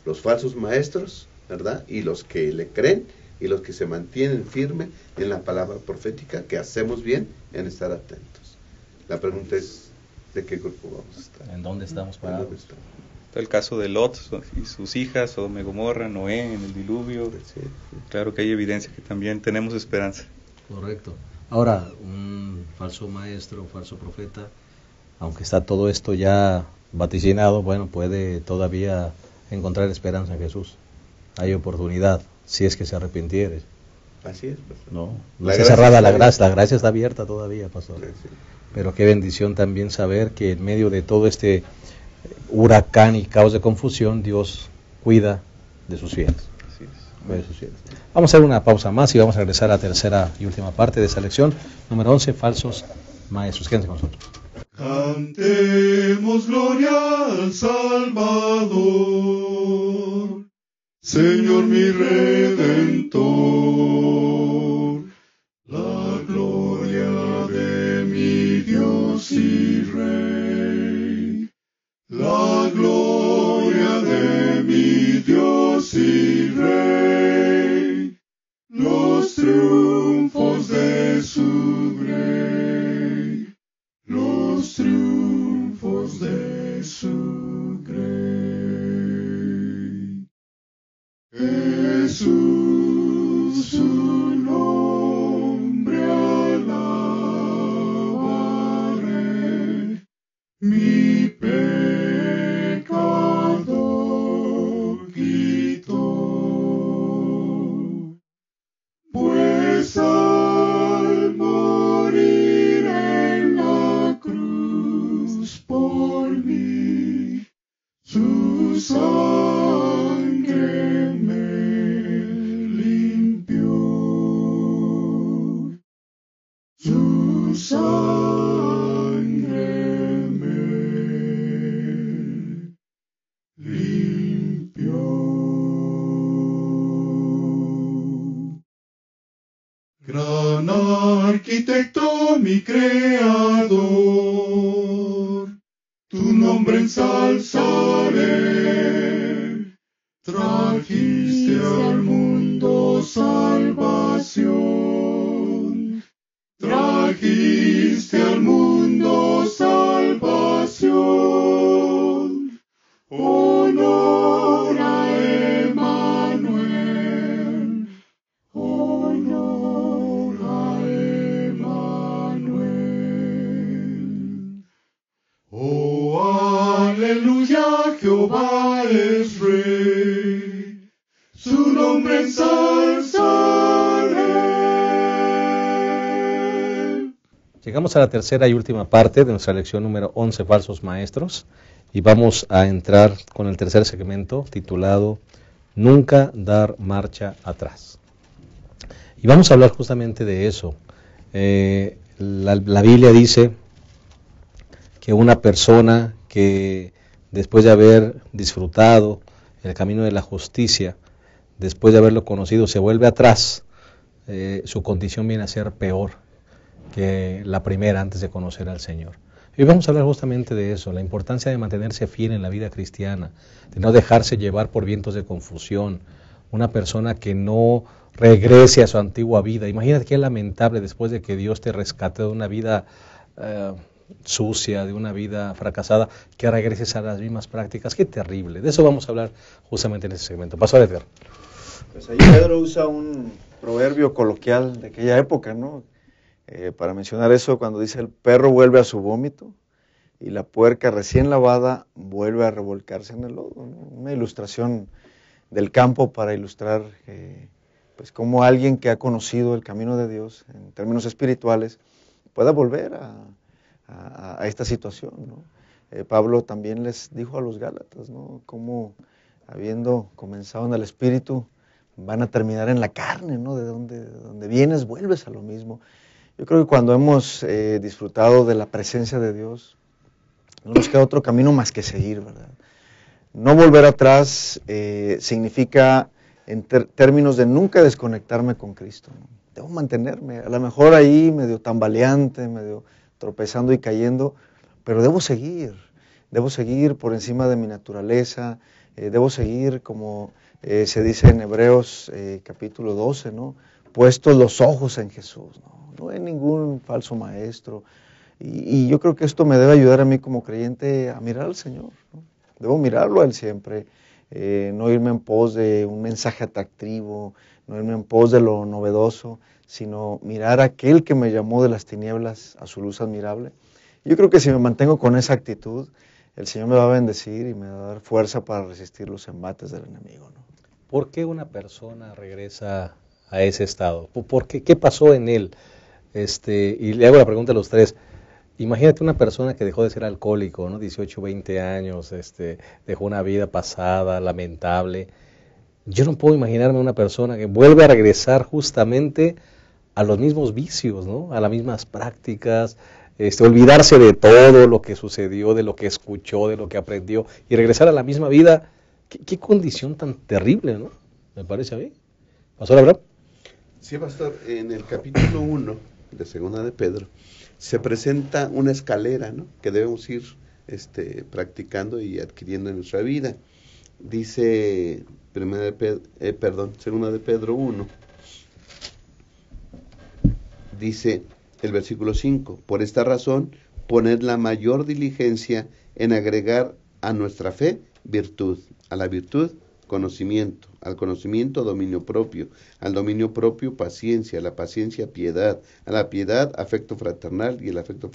Los falsos maestros, ¿verdad? Y los que le creen y los que se mantienen firmes en la palabra profética, que hacemos bien en estar atentos. La pregunta es, ¿de qué grupo vamos a estar? ¿En dónde estamos parados? Está el caso de Lot y sus hijas, Sodoma y Gomorra, Noé en el diluvio. Sí. Claro que hay evidencia que también tenemos esperanza. Correcto. Ahora, un falso maestro, un falso profeta, aunque está todo esto ya vaticinado, bueno, puede todavía encontrar esperanza en Jesús. Hay oportunidad, si es que se arrepintiere. Así es, pastor. No La está gracia cerrada está la gracia está abierta todavía, pastor. Sí. Pero qué bendición también saber que en medio de todo este huracán y caos de confusión, Dios cuida de sus fieles. Así es. De sus fieles. Vamos a hacer una pausa más y vamos a regresar a la tercera y última parte de esta lección, número 11, falsos maestros. Quédense con nosotros. Cantemos gloria al Salvador, Señor mi Redentor, la gloria de mi Dios y Rey, la gloria de mi Dios y Rey, los triunfos de su grey, los triunfos de su grey. Jesús, su nombre alabaré, mi pecado quitó, pues al morir en la cruz por mí, su sangre me limpió, su sangre me limpió. Gran arquitecto, mi creador, tu nombre ensalzaré. Trajiste al mundo salvación, trajiste al mundo salvación. Honor a Emmanuel, honor a Emmanuel. Oh, aleluya, Jehová es Rey, su nombre ensalzaré. Llegamos a la tercera y última parte de nuestra lección número 11, falsos maestros, y vamos a entrar con el tercer segmento titulado Nunca dar marcha atrás. Y vamos a hablar justamente de eso. La Biblia dice que una persona que después de haber disfrutado el camino de la justicia, después de haberlo conocido, se vuelve atrás, su condición viene a ser peor que la primera antes de conocer al Señor. Y vamos a hablar justamente de eso, la importancia de mantenerse fiel en la vida cristiana, de no dejarse llevar por vientos de confusión, una persona que no regrese a su antigua vida. Imagínate qué lamentable después de que Dios te rescate de una vida sucia, de una vida fracasada, que regreses a las mismas prácticas. Qué terrible. De eso vamos a hablar justamente en este segmento. Pastor Edgar. Pues ahí Pedro usa un proverbio coloquial de aquella época, ¿no? Para mencionar eso, cuando dice el perro vuelve a su vómito y la puerca recién lavada vuelve a revolcarse en el lodo, ¿no? Una ilustración del campo para ilustrar pues cómo alguien que ha conocido el camino de Dios en términos espirituales pueda volver a esta situación, ¿no? Pablo también les dijo a los Gálatas, ¿no?, cómo habiendo comenzado en el espíritu van a terminar en la carne, ¿no? De donde vienes vuelves a lo mismo. Yo creo que cuando hemos disfrutado de la presencia de Dios, no nos queda otro camino más que seguir, ¿verdad? No volver atrás significa, en términos de nunca desconectarme con Cristo, ¿no? Debo mantenerme, a lo mejor ahí medio tambaleante, medio tropezando y cayendo, pero debo seguir por encima de mi naturaleza, debo seguir como se dice en Hebreos capítulo 12, ¿no? Puestos los ojos en Jesús, no en ningún falso maestro. Y yo creo que esto me debe ayudar a mí como creyente a mirar al Señor, ¿no? Debo mirarlo a Él siempre, no irme en pos de un mensaje atractivo, no irme en pos de lo novedoso, sino mirar a aquel que me llamó de las tinieblas a su luz admirable. Yo creo que si me mantengo con esa actitud, el Señor me va a bendecir y me va a dar fuerza para resistir los embates del enemigo, ¿no? ¿Por qué una persona regresa a ese estado? ¿Por qué? ¿Qué pasó en él? Y le hago la pregunta a los tres. Imagínate una persona que dejó de ser alcohólico, ¿no? 18, 20 años, dejó una vida pasada, lamentable. Yo no puedo imaginarme una persona que vuelve a regresar justamente a los mismos vicios, ¿no? A las mismas prácticas, olvidarse de todo lo que sucedió, de lo que escuchó, de lo que aprendió, y regresar a la misma vida. ¿Qué condición tan terrible, ¿no? Me parece a mí. ¿Pastor Abraham? Sí, pastor, en el capítulo 1 de Segunda de Pedro se presenta una escalera, ¿no?, que debemos ir practicando y adquiriendo en nuestra vida. Dice Segunda de Pedro 1, dice el versículo 5, por esta razón, poned la mayor diligencia en agregar a nuestra fe virtud, a la virtud conocimiento, al conocimiento dominio propio, al dominio propio paciencia, a la paciencia piedad, a la piedad afecto fraternal y el afecto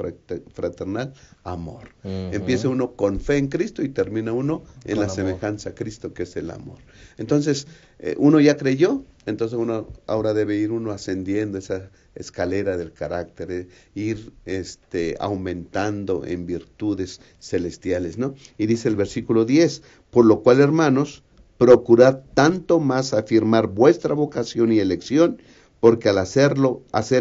fraternal amor. Empieza uno con fe en Cristo y termina uno en la semejanza a Cristo, que es el amor. Entonces, uno ya creyó, entonces uno ahora debe ir uno ascendiendo esa escalera del carácter, ir aumentando en virtudes celestiales, ¿no? Y dice el versículo 10, por lo cual, hermanos, procurad tanto más afirmar vuestra vocación y elección, porque al hacer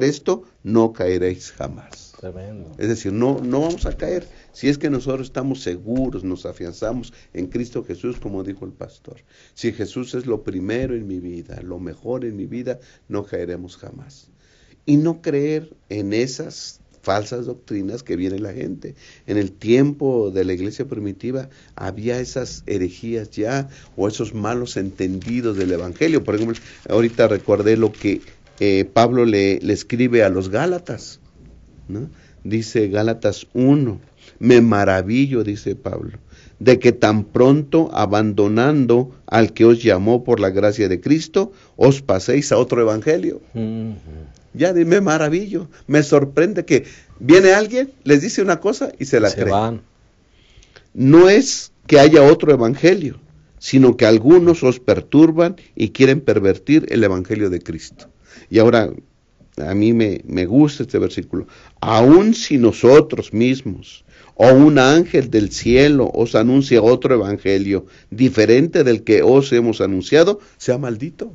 esto, no caeréis jamás. Tremendo. Es decir, no vamos a caer, si es que nosotros estamos seguros, nos afianzamos en Cristo Jesús, como dijo el pastor. Si Jesús es lo primero en mi vida, lo mejor en mi vida, no caeremos jamás. Y no creer en esas falsas doctrinas que viene la gente. En el tiempo de la iglesia primitiva había esas herejías ya, o esos malos entendidos del evangelio. Por ejemplo, ahorita recordé lo que Pablo le escribe a los Gálatas, ¿no? Dice Gálatas 1, me maravillo, dice Pablo, de que tan pronto abandonando al que os llamó por la gracia de Cristo, os paséis a otro evangelio. Ya me maravillo, me sorprende que viene alguien, les dice una cosa y se la cree. Van. No es que haya otro evangelio, sino que algunos os perturban y quieren pervertir el evangelio de Cristo. Y ahora, a mí me gusta este versículo. Aun si nosotros mismos o un ángel del cielo os anuncia otro evangelio diferente del que os hemos anunciado, sea maldito.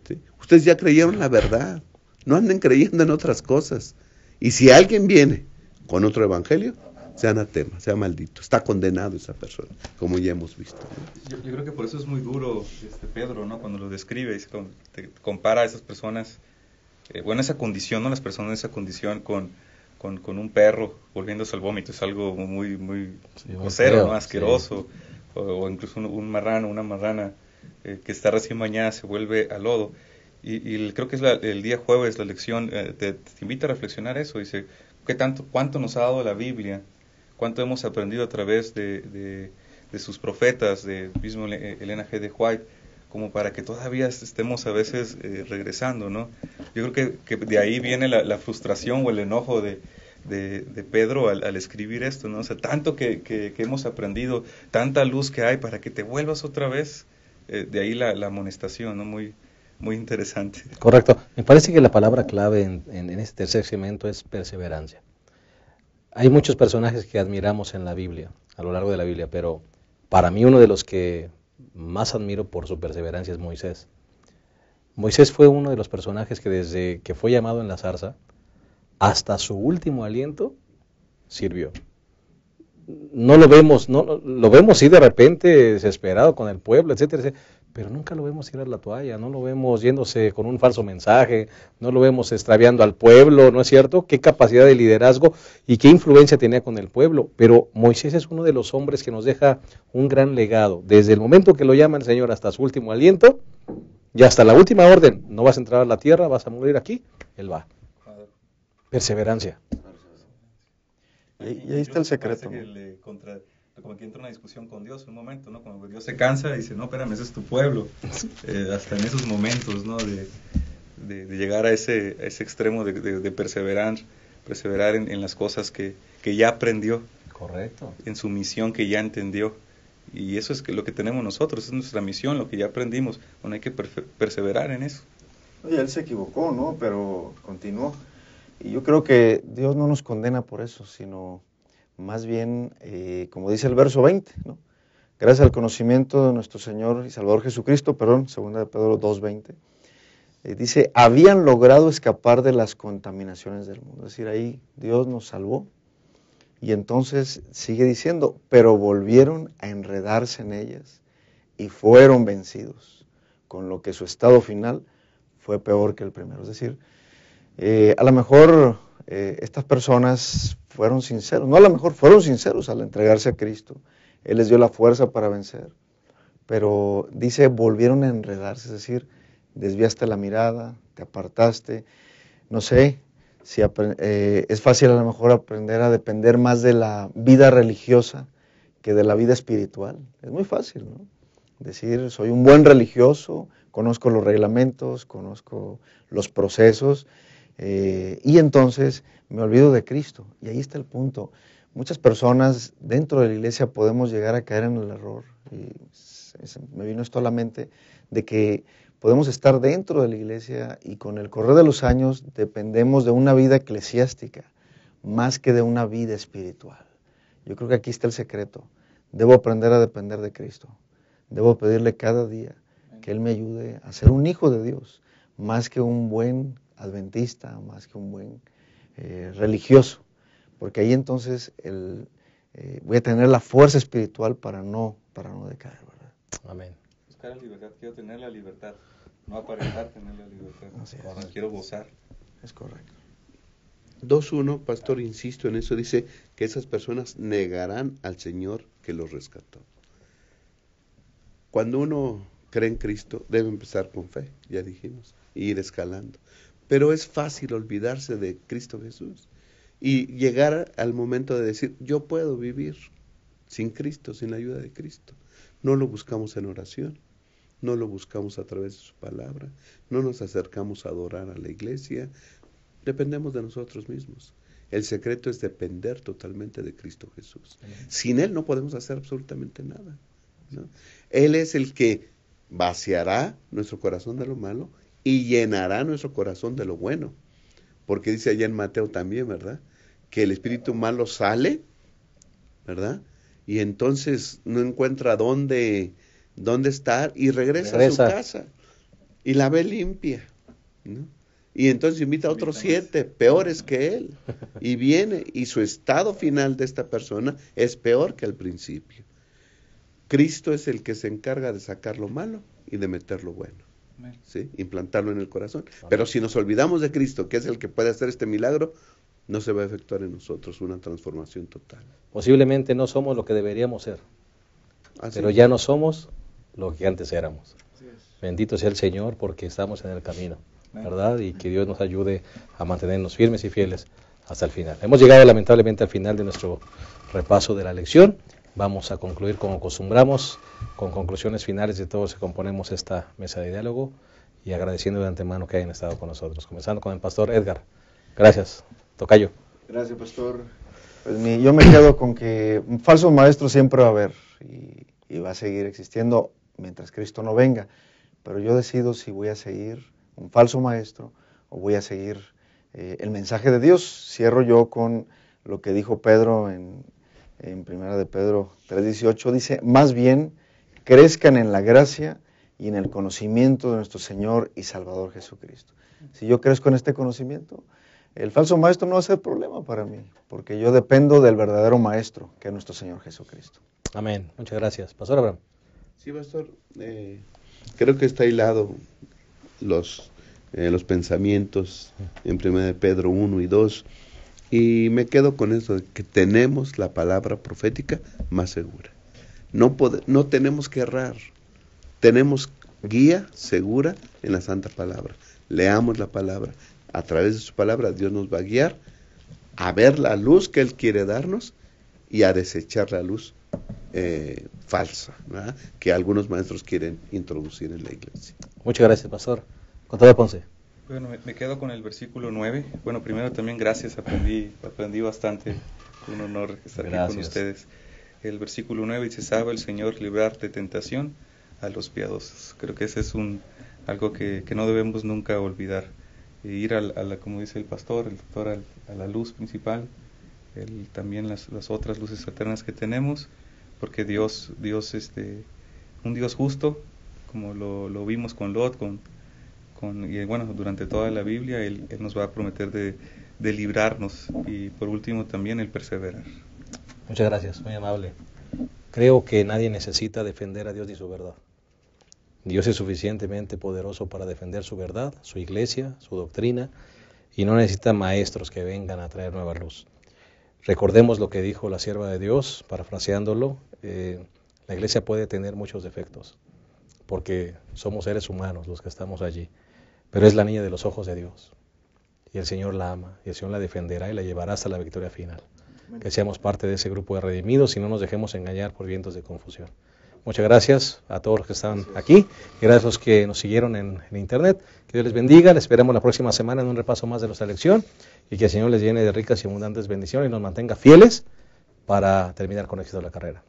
¿Sí? Ustedes ya creyeron la verdad, no anden creyendo en otras cosas. Y si alguien viene con otro evangelio, sea anatema, sea maldito, está condenado esa persona, como ya hemos visto, ¿no? Yo creo que por eso es muy duro Pedro, ¿no? Cuando lo describe y te compara a esas personas, esa condición, ¿no? Las personas en esa condición con un perro volviéndose al vómito, es algo muy grosero, ¿no? Asqueroso, sí. o incluso un marrano, una marrana que está recién bañada se vuelve a lodo. Y creo que es el día jueves la lección te invita a reflexionar eso. Dice, ¿cuánto nos ha dado la Biblia? ¿Cuánto hemos aprendido a través de sus profetas, de mismo Elena G. de White, como para que todavía estemos a veces regresando, ¿no? Yo creo que de ahí viene la frustración o el enojo de Pedro al escribir esto, ¿no? O sea, tanto que hemos aprendido, tanta luz que hay para que te vuelvas otra vez de ahí la amonestación, ¿no? Muy, muy interesante. Correcto. Me parece que la palabra clave en este tercer segmento es perseverancia. Hay muchos personajes que admiramos en la Biblia, a lo largo de la Biblia, pero para mí uno de los que más admiro por su perseverancia es Moisés. Moisés fue uno de los personajes que desde que fue llamado en la zarza hasta su último aliento sirvió. No lo vemos, lo vemos sí de repente desesperado con el pueblo, etcétera, etcétera, pero nunca lo vemos tirar la toalla, no lo vemos yéndose con un falso mensaje, no lo vemos extraviando al pueblo, ¿no es cierto? Qué capacidad de liderazgo y qué influencia tenía con el pueblo. Pero Moisés es uno de los hombres que nos deja un gran legado. Desde el momento que lo llama el Señor hasta su último aliento, y hasta la última orden, no vas a entrar a la tierra, vas a morir aquí, él va. Perseverancia. Y ahí está el secreto. Como que entra una discusión con Dios en un momento, ¿no? Como que Dios se cansa y dice, no, espérame, ese es tu pueblo. Hasta en esos momentos, ¿no? De llegar a ese extremo de perseverar en las cosas que ya aprendió. Correcto. En su misión que ya entendió. Y eso es lo que tenemos nosotros, es nuestra misión, lo que ya aprendimos. Bueno, hay que perseverar en eso. Oye, él se equivocó, ¿no? Pero continuó. Y yo creo que Dios no nos condena por eso, sino más bien, como dice el verso 20, ¿no? Gracias al conocimiento de nuestro Señor y Salvador Jesucristo, perdón, 2 de Pedro 2:20, dice, habían logrado escapar de las contaminaciones del mundo. Es decir, ahí Dios nos salvó. Y entonces sigue diciendo, pero volvieron a enredarse en ellas y fueron vencidos, con lo que su estado final fue peor que el primero. Es decir, a lo mejor estas personas fueron sinceros, no a lo mejor fueron sinceros al entregarse a Cristo. Él les dio la fuerza para vencer, pero dice, volvieron a enredarse, es decir, desviaste la mirada, te apartaste, no sé, si es fácil a lo mejor aprender a depender más de la vida religiosa que de la vida espiritual. Es muy fácil, ¿no? Decir, soy un buen religioso, conozco los reglamentos, conozco los procesos, y entonces me olvido de Cristo. Y ahí está el punto. Muchas personas dentro de la iglesia podemos llegar a caer en el error, y me vino esto a la mente, de que podemos estar dentro de la iglesia y con el correr de los años dependemos de una vida eclesiástica más que de una vida espiritual. Yo creo que aquí está el secreto. Debo aprender a depender de Cristo. Debo pedirle cada día que Él me ayude a ser un hijo de Dios, más que un buen adventista, más que un buen religioso, porque ahí entonces voy a tener la fuerza espiritual para no decaer, ¿verdad? Amén. Buscar la libertad, quiero tener la libertad, no aparentar tener la libertad. Quiero gozar. Es correcto. 2:1, pastor, insisto en eso, dice que esas personas negarán al Señor que los rescató. Cuando uno cree en Cristo, debe empezar con fe, ya dijimos, e ir escalando. Pero es fácil olvidarse de Cristo Jesús y llegar al momento de decir, yo puedo vivir sin Cristo, sin la ayuda de Cristo. No lo buscamos en oración, no lo buscamos a través de su palabra, no nos acercamos a adorar a la iglesia, dependemos de nosotros mismos. El secreto es depender totalmente de Cristo Jesús. Sin Él no podemos hacer absolutamente nada, ¿no? Él es el que vaciará nuestro corazón de lo malo y llenará nuestro corazón de lo bueno. Porque dice allá en Mateo también, ¿verdad? Que el espíritu malo sale, ¿verdad? Y entonces no encuentra dónde estar y regresa a su casa y la ve limpia, ¿no? Y entonces invita a otros 7 peores que él y viene y su estado final de esta persona es peor que al principio. Cristo es el que se encarga de sacar lo malo y de meter lo bueno, ¿sí? Implantarlo en el corazón. Pero si nos olvidamos de Cristo, que es el que puede hacer este milagro, no se va a efectuar en nosotros una transformación total. Posiblemente no somos lo que deberíamos ser, pero ya no somos lo que antes éramos. Bendito sea el Señor porque estamos en el camino, ¿verdad? Y que Dios nos ayude a mantenernos firmes y fieles hasta el final. Hemos llegado lamentablemente al final de nuestro repaso de la lección. Vamos a concluir como acostumbramos, con conclusiones finales de todos que componemos esta mesa de diálogo y agradeciendo de antemano que hayan estado con nosotros. Comenzando con el pastor Edgar. Gracias, tocayo. Gracias, pastor. Pues yo me quedo con que un falso maestro siempre va a haber y va a seguir existiendo. mientras Cristo no venga. Pero yo decido si voy a seguir un falso maestro o voy a seguir el mensaje de Dios. Cierro yo con lo que dijo Pedro en Primera de Pedro 3:18, dice, más bien crezcan en la gracia y en el conocimiento de nuestro Señor y Salvador Jesucristo. Si yo crezco en este conocimiento, el falso maestro no va a ser problema para mí, porque yo dependo del verdadero maestro, que es nuestro Señor Jesucristo. Amén. Muchas gracias. Pastor Abraham. Sí, pastor. Creo que está hilado los pensamientos en 1 Pedro 1 y 2, y me quedo con eso, de que tenemos la palabra profética más segura. No tenemos que errar, tenemos guía segura en la Santa Palabra. Leamos la palabra, a través de su palabra Dios nos va a guiar a ver la luz que Él quiere darnos y a desechar la luz falsa, ¿verdad?, que algunos maestros quieren introducir en la iglesia. Muchas gracias, pastor. Contador Ponce. Bueno, me quedo con el versículo 9. Bueno, primero también gracias, aprendí bastante. Un honor estar aquí con ustedes. El versículo 9 dice, sabe el Señor librar de tentación a los piadosos. Creo que ese es algo que no debemos nunca olvidar. Ir como dice el pastor, a la luz principal, también las otras luces eternas que tenemos, porque Dios un Dios justo, como lo vimos con Lot, y bueno, durante toda la Biblia, Él nos va a prometer de librarnos, y por último también el perseverar. Muchas gracias, muy amable. Creo que nadie necesita defender a Dios ni su verdad. Dios es suficientemente poderoso para defender su verdad, su iglesia, su doctrina, y no necesita maestros que vengan a traer nueva luz. Recordemos lo que dijo la sierva de Dios, parafraseándolo, la iglesia puede tener muchos defectos, porque somos seres humanos los que estamos allí, pero es la niña de los ojos de Dios, y el Señor la ama, y el Señor la defenderá y la llevará hasta la victoria final. Que seamos parte de ese grupo de redimidos y no nos dejemos engañar por vientos de confusión. Muchas gracias a todos los que están aquí, y gracias a los que nos siguieron en internet. Que Dios les bendiga, les esperamos la próxima semana en un repaso más de nuestra lección, y que el Señor les llene de ricas y abundantes bendiciones y nos mantenga fieles para terminar con éxito la carrera.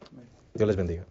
Dios les bendiga.